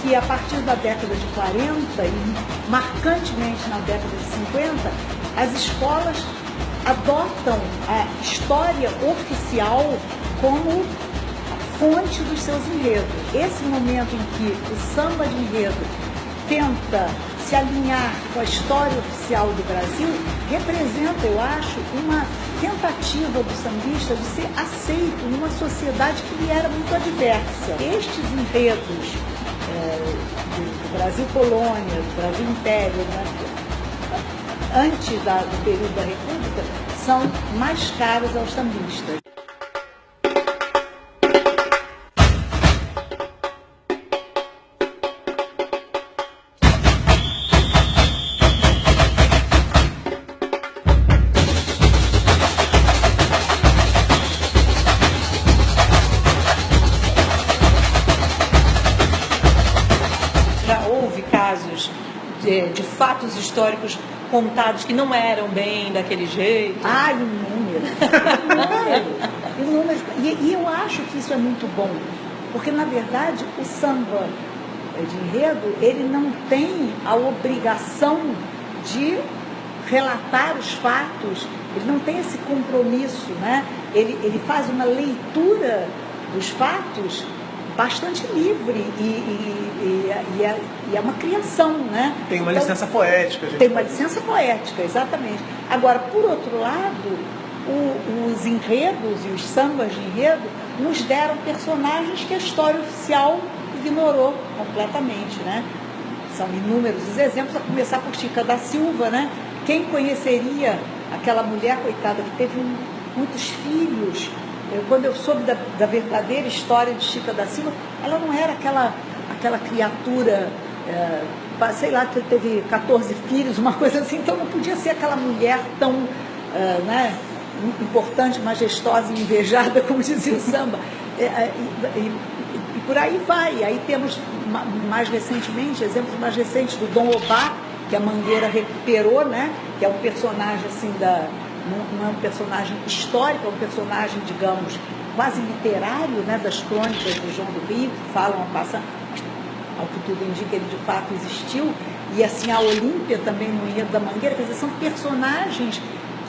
que a partir da década de 40 e marcantemente na década de 50, as escolas adotam a história oficial como fonte dos seus enredos. Esse momento em que o samba de enredo tenta se alinhar com a história oficial do Brasil representa, eu acho, uma tentativa do sambista de ser aceito numa sociedade que lhe era muito adversa. Estes enredos do Brasil colônia, do Brasil império, né, antes do período da República, são mais caros aos sambistas. Já houve casos de fatos históricos contados que não eram bem daquele jeito? Ah, inúmeros. E eu acho que isso é muito bom, porque na verdade o samba de enredo, ele não tem a obrigação de relatar os fatos, ele não tem esse compromisso, né? Ele faz uma leitura dos fatos bastante livre e é uma criação, né? Tem uma licença poética. Tem uma licença poética, exatamente. Agora, por outro lado, os enredos e os sambas de enredo nos deram personagens que a história oficial ignorou completamente, né? São inúmeros os exemplos, a começar por Chica da Silva, né? Quem conheceria aquela mulher, coitada, que teve muitos filhos? Quando eu soube da verdadeira história de Chica da Silva, ela não era aquela criatura, sei lá, que teve 14 filhos, uma coisa assim, então não podia ser aquela mulher tão né, importante, majestosa e invejada, como dizia o samba. E por aí vai. Aí temos mais recentemente, exemplos mais recentes do Dom Obá, que a Mangueira recuperou, né, que é um personagem assim não é um personagem histórico, é um personagem, digamos, quase literário, né, das crônicas do João do Rio, que falam a passar, ao que tudo indica, ele de fato existiu, e assim a Olímpia também no enredo da Mangueira, quer dizer, são personagens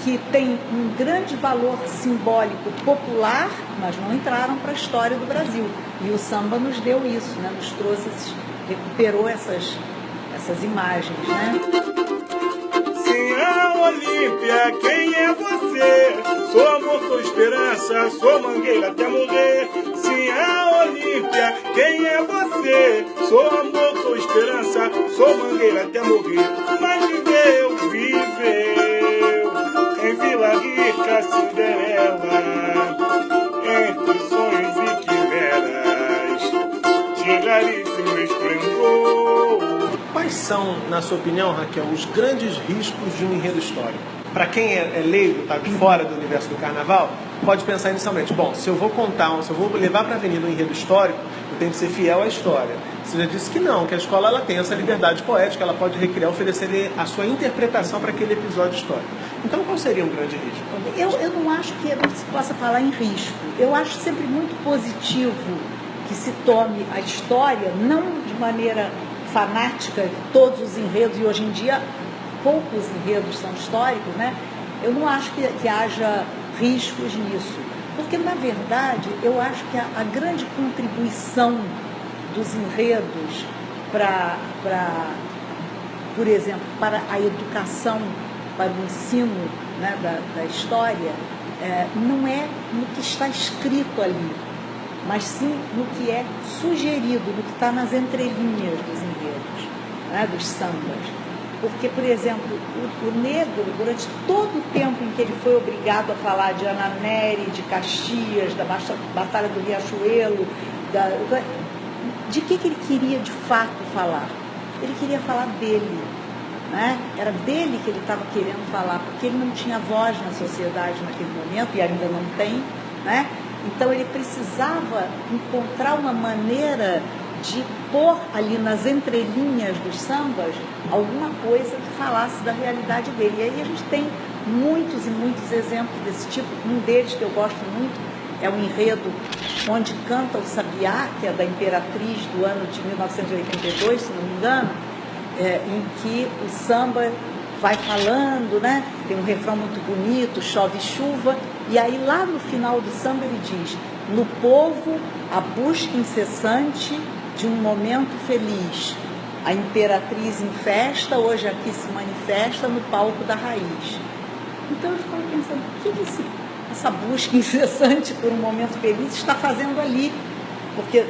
que têm um grande valor simbólico popular, mas não entraram para a história do Brasil. E o samba nos deu isso, né, nos trouxe, recuperou essas imagens, né? Olímpia, quem é você? Sou amor, sou esperança, sou mangueira até morrer. Sim, a Olímpia, quem é você? Sou amor, sou esperança, sou mangueira até morrer. Mas viveu em Vila Rica, Cinderela, entre sonhos e quimeras, de raríssimo esplendor. Quais são, na sua opinião, Raquel, os grandes riscos de um enredo histórico? Para quem é leigo, está de fora do universo do carnaval, pode pensar inicialmente, bom, se eu vou levar para a avenida um enredo histórico, eu tenho que ser fiel à história. Você já disse que não, que a escola ela tem essa liberdade poética, ela pode recriar, oferecer a sua interpretação para aquele episódio histórico. Então, qual seria um grande risco? Eu não acho que se possa falar em risco. Eu acho sempre muito positivo que se tome a história, não de maneira fanática, todos os enredos, e hoje em dia poucos enredos são históricos, né? Eu não acho que haja riscos nisso, porque na verdade eu acho que a grande contribuição dos enredos por exemplo, para a educação, para o ensino, né, da história, não é no que está escrito ali, mas sim no que é sugerido, no que está nas entrelinhas dos enredos, né, dos sambas. Porque, por exemplo, o negro, durante todo o tempo em que ele foi obrigado a falar de Ananeri, de Caxias, da Batalha do Riachuelo, de que ele queria de fato falar? Ele queria falar dele, né? Era dele que ele estava querendo falar, porque ele não tinha voz na sociedade naquele momento, e ainda não tem, né? Então ele precisava encontrar uma maneira de pôr ali nas entrelinhas dos sambas alguma coisa que falasse da realidade dele. E aí a gente tem muitos e muitos exemplos desse tipo. Um deles que eu gosto muito é um enredo onde canta o Sabiá, que é da Imperatriz do ano de 1982, se não me engano, em que o samba vai falando, né? Tem um refrão muito bonito, chove chuva, e aí lá no final do samba ele diz: no povo a busca incessante de um momento feliz, a imperatriz em festa hoje aqui se manifesta no palco da raiz. Então eu ficava pensando, o que essa busca incessante por um momento feliz está fazendo ali? Porque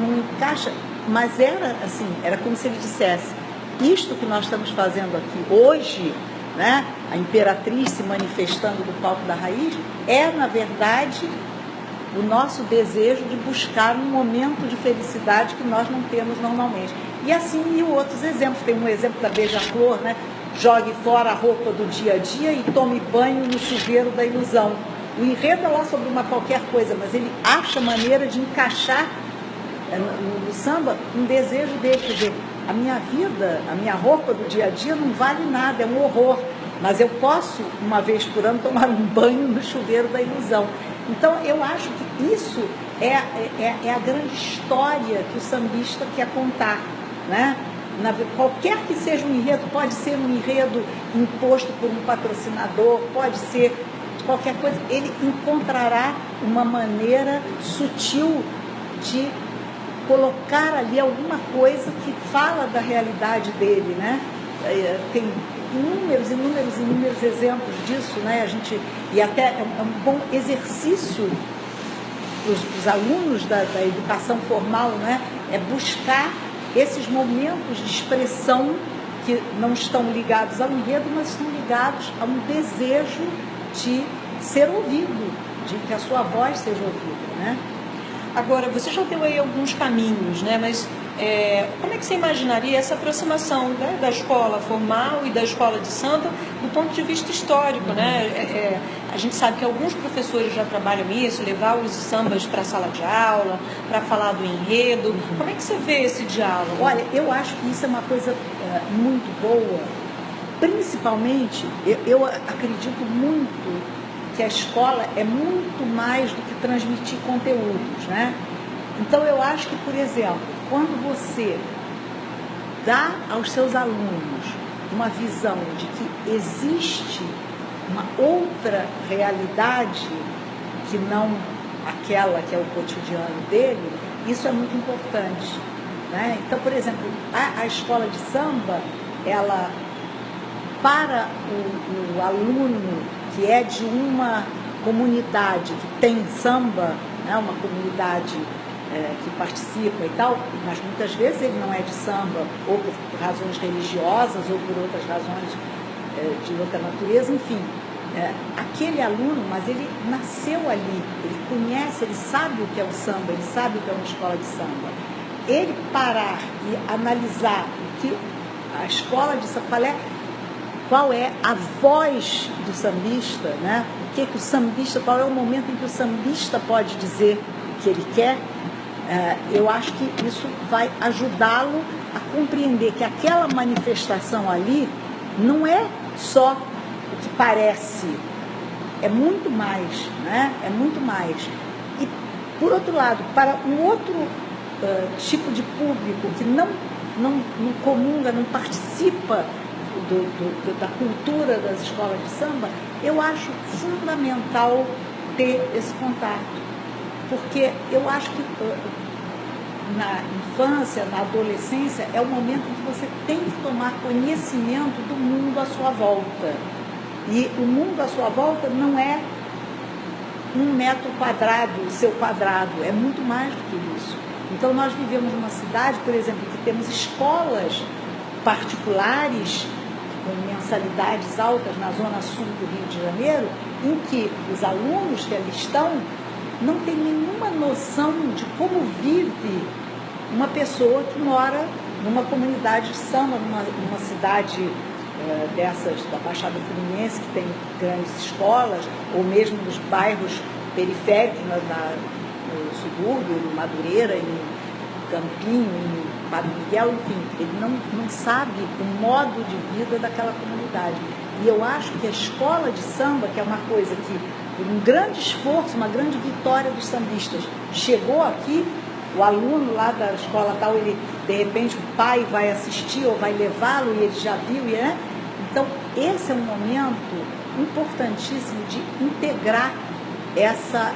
não encaixa, mas era assim, era como se ele dissesse: isto que nós estamos fazendo aqui hoje, né, a imperatriz se manifestando no palco da raiz, é na verdade o nosso desejo de buscar um momento de felicidade que nós não temos normalmente. E assim, e outros exemplos. Tem um exemplo da Beija-Flor, né? Jogue fora a roupa do dia a dia e tome banho no chuveiro da ilusão. O enredo é lá sobre uma qualquer coisa, mas ele acha maneira de encaixar no samba um desejo dele. Quer dizer, a minha vida, a minha roupa do dia a dia não vale nada, é um horror. Mas eu posso, uma vez por ano, tomar um banho no chuveiro da ilusão. Então, eu acho que isso é a grande história que o sambista quer contar, né? Qualquer que seja um enredo, pode ser um enredo imposto por um patrocinador, pode ser qualquer coisa, ele encontrará uma maneira sutil de colocar ali alguma coisa que fala da realidade dele, né? Tem inúmeros exemplos disso, né? E até é um bom exercício para os alunos da educação formal, né? É buscar esses momentos de expressão que não estão ligados ao enredo, mas estão ligados a um desejo de ser ouvido, de que a sua voz seja ouvida, né? Agora, você já deu aí alguns caminhos, né? Mas como é que você imaginaria essa aproximação, né, da escola formal e da escola de samba do ponto de vista histórico, né? A gente sabe que alguns professores já trabalham isso, levar os sambas para a sala de aula, para falar do enredo. Como é que você vê esse diálogo? Olha, eu acho que isso é uma coisa muito boa. Principalmente, eu acredito muito que a escola é muito mais do que transmitir conteúdos, né? Então, eu acho que, por exemplo, quando você dá aos seus alunos uma visão de que existe uma outra realidade que não aquela que é o cotidiano dele, isso é muito importante, né? Então, por exemplo, a escola de samba, ela, para o aluno que é de uma comunidade que tem samba, né, uma comunidade que participa e tal, mas muitas vezes ele não é de samba, ou por razões religiosas, ou por outras razões de outra natureza, enfim. Aquele aluno, mas ele nasceu ali, ele conhece, ele sabe o que é o samba, ele sabe o que é uma escola de samba. Ele parar e analisar o que a escola de samba, qual é a voz do sambista, né? O sambista, qual é o momento em que o sambista pode dizer o que ele quer, eu acho que isso vai ajudá-lo a compreender que aquela manifestação ali não é só o que parece, é muito mais, né? É muito mais. E, por outro lado, para um outro tipo de público que não comunga, não participa da cultura das escolas de samba, eu acho fundamental ter esse contato, porque eu acho que na infância, na adolescência, é o momento em que você tem que tomar conhecimento do mundo à sua volta. E o mundo à sua volta não é 1 metro quadrado, o seu quadrado, é muito mais do que isso. Então, nós vivemos numa cidade, por exemplo, que temos escolas particulares com mensalidades altas na zona sul do Rio de Janeiro, em que os alunos que ali estão não têm nenhuma noção de como vive uma pessoa que mora numa comunidade de samba, numa cidade dessas da Baixada Fluminense, que tem grandes escolas, ou mesmo nos bairros periféricos, no subúrbio, em Madureira, em Campinho, em Padre Miguel, enfim, ele não sabe o modo de vida daquela comunidade. E eu acho que a escola de samba, que é uma coisa que por um grande esforço, uma grande vitória dos sambistas. Chegou aqui, o aluno lá da escola tal, ele, de repente, o pai vai assistir ou vai levá-lo e ele já viu, né? Então, esse é um momento importantíssimo de integrar essa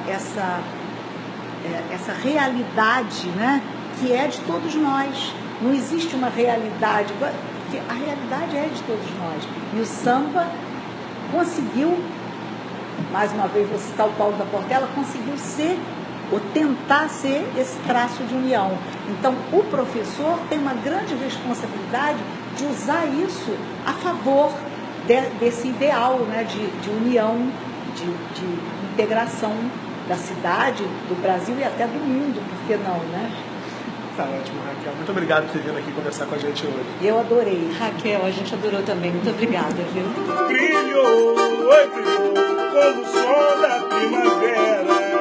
realidade, né, que é de todos nós. Não existe uma realidade, porque a realidade é de todos nós. E o samba conseguiu, mais uma vez vou citar o Paulo da Portela, conseguiu ser, ou tentar ser, esse traço de união. Então, o professor tem uma grande responsabilidade de usar isso a favor desse ideal, né, de união, de integração da cidade, do Brasil e até do mundo, por que não, né? Tá ótimo, Raquel. Muito obrigado por ter vindo aqui conversar com a gente hoje. Eu adorei. Raquel, a gente adorou também. Muito obrigada, viu? Brilhou, oi, brilhou, como o sol da primavera.